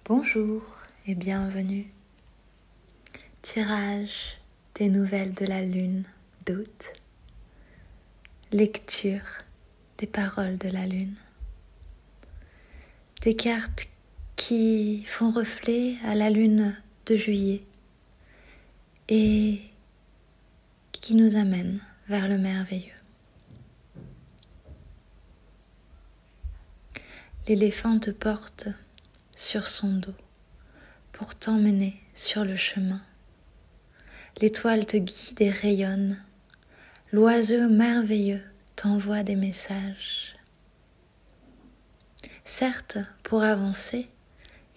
Bonjour et bienvenue. Tirage des nouvelles de la lune d'août. Lecture des paroles de la lune. Des cartes qui font reflet à la lune de juillet et qui nous amènent vers le merveilleux. L'éléphant te porte sur son dos pour t'emmener sur le chemin. L'étoile te guide et rayonne. L'oiseau merveilleux t'envoie des messages. Certes, pour avancer,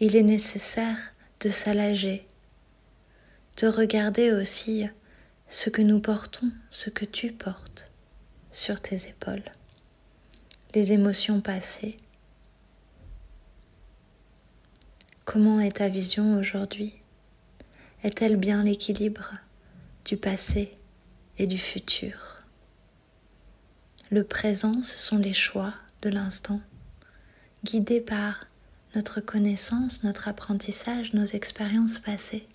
il est nécessaire de s'alléger, de regarder aussi ce que nous portons, ce que tu portes sur tes épaules, les émotions passées. Comment est ta vision aujourd'hui? Est-elle bien l'équilibre du passé et du futur? Le présent, ce sont les choix de l'instant, guidés par notre connaissance, notre apprentissage, nos expériences passées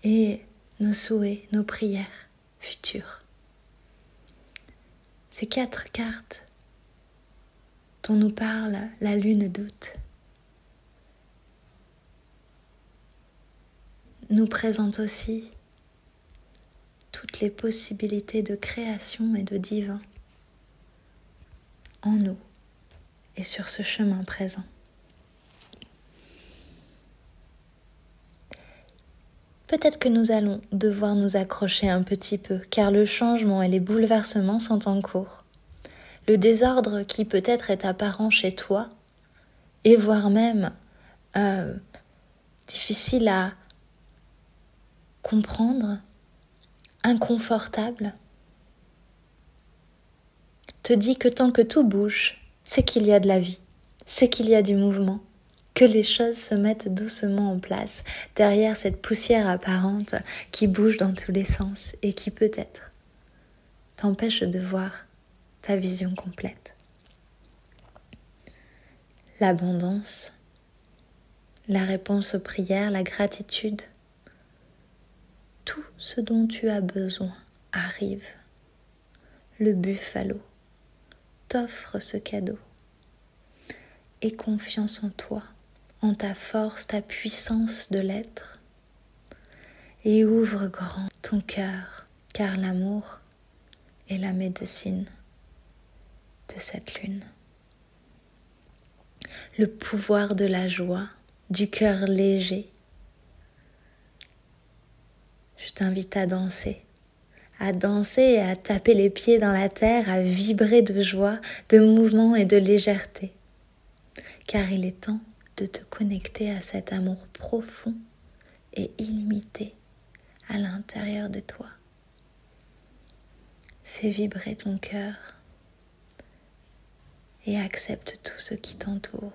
et nos souhaits, nos prières futures. Ces 4 cartes dont nous parle la lune d'août nous présentent aussi toutes les possibilités de création et de divin en nous et sur ce chemin présent. Peut-être que nous allons devoir nous accrocher un petit peu, car le changement et les bouleversements sont en cours. Le désordre qui peut-être est apparent chez toi, et voire même difficile à comprendre, inconfortable, te dit que tant que tout bouge, c'est qu'il y a de la vie, c'est qu'il y a du mouvement, que les choses se mettent doucement en place derrière cette poussière apparente qui bouge dans tous les sens et qui peut-être t'empêche de voir ta vision complète. L'abondance, la réponse aux prières, la gratitude, tout ce dont tu as besoin arrive. Le buffalo t'offre ce cadeau. Aie confiance en toi, en ta force, ta puissance de l'être, et ouvre grand ton cœur, car l'amour est la médecine de cette lune. Le pouvoir de la joie, du cœur léger. Je t'invite à danser et à taper les pieds dans la terre, à vibrer de joie, de mouvement et de légèreté. Car il est temps de te connecter à cet amour profond et illimité à l'intérieur de toi. Fais vibrer ton cœur et accepte tout ce qui t'entoure.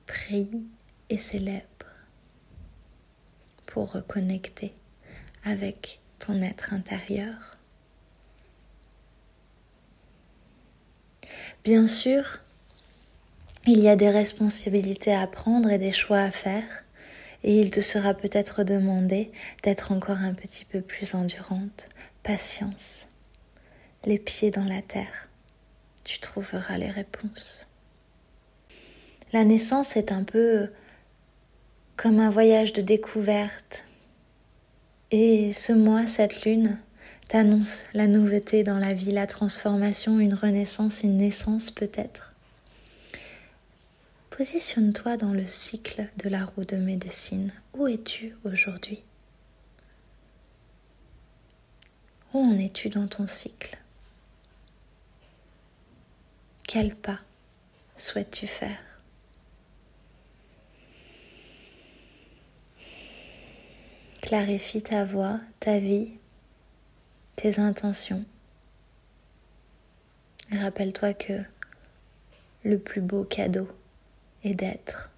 Prie et célèbre pour reconnecter avec ton être intérieur. Bien sûr, il y a des responsabilités à prendre et des choix à faire, et il te sera peut-être demandé d'être encore un petit peu plus endurante. Patience, les pieds dans la terre, tu trouveras les réponses. La naissance est un peu comme un voyage de découverte. Et ce mois, cette lune, t'annonce la nouveauté dans la vie, la transformation, une renaissance, une naissance peut-être. Positionne-toi dans le cycle de la roue de médecine. Où es-tu aujourd'hui? Où en es-tu dans ton cycle? Quel pas souhaites-tu faire? Clarifie ta voix, ta vie, tes intentions. Et rappelle-toi que le plus beau cadeau est d'être.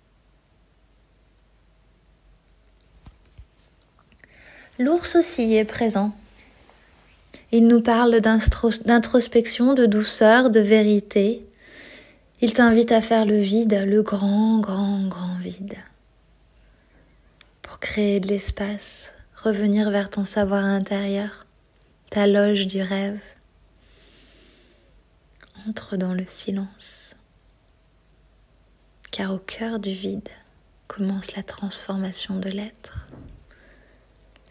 L'ours aussi est présent. Il nous parle d'introspection, de douceur, de vérité. Il t'invite à faire le vide, le grand, grand, grand vide. Pour créer de l'espace, revenir vers ton savoir intérieur, ta loge du rêve. Entre dans le silence. Car au cœur du vide commence la transformation de l'être,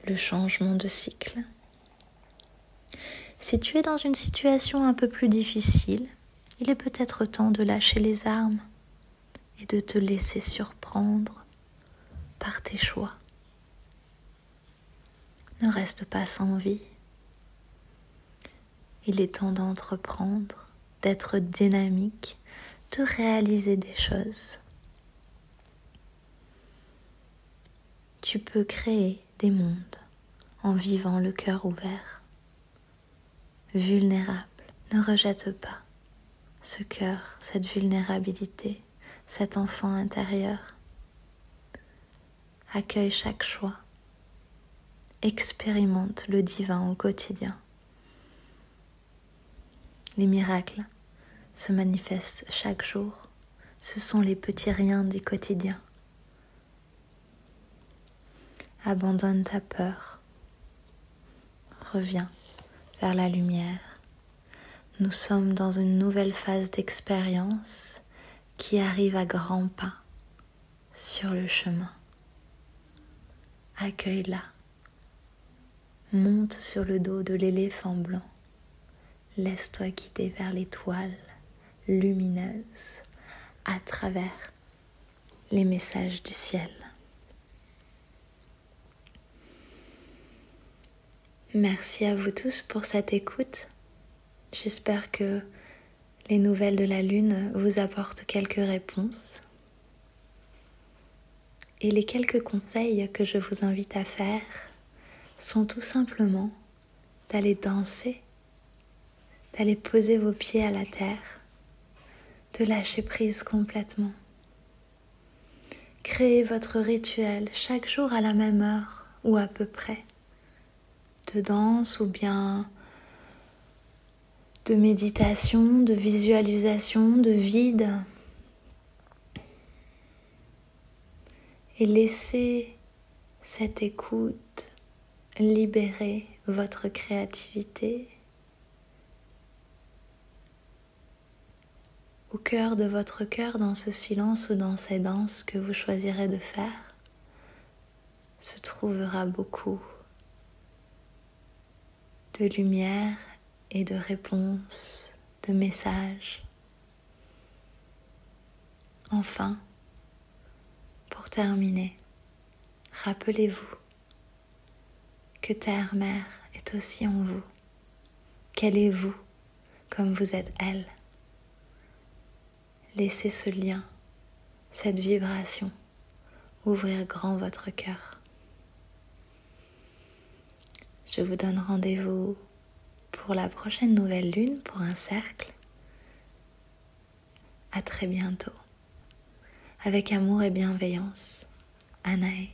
le changement de cycle. Si tu es dans une situation un peu plus difficile, il est peut-être temps de lâcher les armes et de te laisser surprendre par tes choix. Ne reste pas sans vie. Il est temps d'entreprendre, d'être dynamique, de réaliser des choses. Tu peux créer des mondes en vivant le cœur ouvert. Vulnérable, ne rejette pas ce cœur, cette vulnérabilité, cet enfant intérieur. Accueille chaque choix. Expérimente le divin au quotidien. Les miracles se manifestent chaque jour. Ce sont les petits riens du quotidien. Abandonne ta peur. Reviens vers la lumière. Nous sommes dans une nouvelle phase d'expérience qui arrive à grands pas sur le chemin. Accueille-la. Monte sur le dos de l'éléphant blanc. Laisse-toi guider vers l'étoile lumineuse à travers les messages du ciel. Merci à vous tous pour cette écoute. J'espère que les nouvelles de la Lune vous apportent quelques réponses. Et les quelques conseils que je vous invite à faire sont tout simplement d'aller danser, d'aller poser vos pieds à la terre, de lâcher prise complètement. Créez votre rituel chaque jour à la même heure ou à peu près, de danse ou bien de méditation, de visualisation, de vide. Et laissez cette écoute libérer votre créativité. Au cœur de votre cœur, dans ce silence ou dans ces danses que vous choisirez de faire, se trouvera beaucoup de lumière et de réponses, de messages. Enfin, pour terminer, rappelez-vous que Terre-Mère est aussi en vous, qu'elle est vous comme vous êtes elle. Laissez ce lien, cette vibration, ouvrir grand votre cœur. Je vous donne rendez-vous pour la prochaine nouvelle lune, pour un cercle. À très bientôt. Avec amour et bienveillance, Anaë.